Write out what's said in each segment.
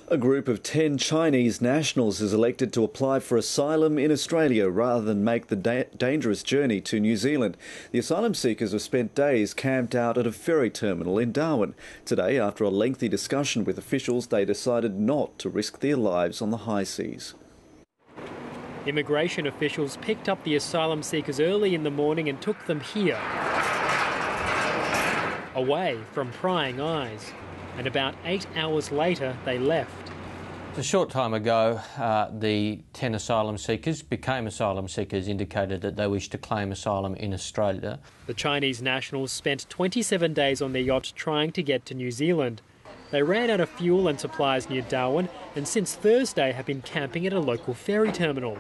A group of 10 Chinese nationals is elected to apply for asylum in Australia rather than make the dangerous journey to New Zealand. The asylum seekers have spent days camped out at a ferry terminal in Darwin. Today, after a lengthy discussion with officials, they decided not to risk their lives on the high seas. Immigration officials picked up the asylum seekers early in the morning and took them here, away from prying eyes. And about 8 hours later, they left. A short time ago, the 10 asylum seekers became asylum seekers, indicated that they wished to claim asylum in Australia. The Chinese nationals spent 27 days on their yacht trying to get to New Zealand. They ran out of fuel and supplies near Darwin and since Thursday have been camping at a local ferry terminal.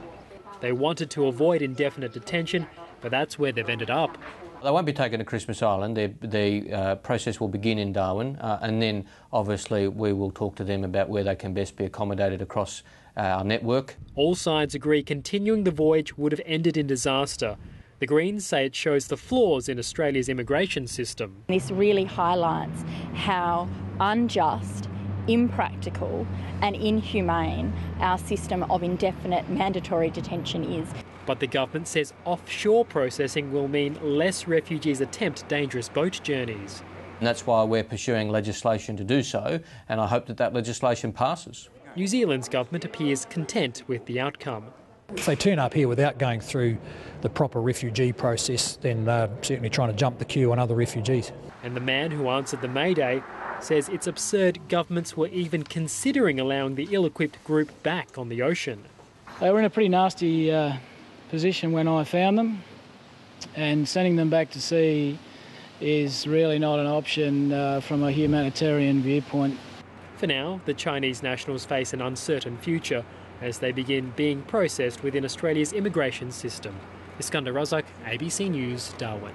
They wanted to avoid indefinite detention, but that's where they've ended up. They won't be taken to Christmas Island. The process will begin in Darwin and then obviously we will talk to them about where they can best be accommodated across our network. All sides agree continuing the voyage would have ended in disaster. The Greens say it shows the flaws in Australia's immigration system. This really highlights how unjust, impractical and inhumane our system of indefinite mandatory detention is. But the government says offshore processing will mean less refugees attempt dangerous boat journeys. And that's why we're pursuing legislation to do so, and I hope that that legislation passes. New Zealand's government appears content with the outcome. If they turn up here without going through the proper refugee process, then they're certainly trying to jump the queue on other refugees. And the man who answered the Mayday says it's absurd governments were even considering allowing the ill-equipped group back on the ocean. They were in a pretty nasty position when I found them, and sending them back to sea is really not an option from a humanitarian viewpoint. For now, the Chinese nationals face an uncertain future as they begin being processed within Australia's immigration system. Iskandar Razak, ABC News, Darwin.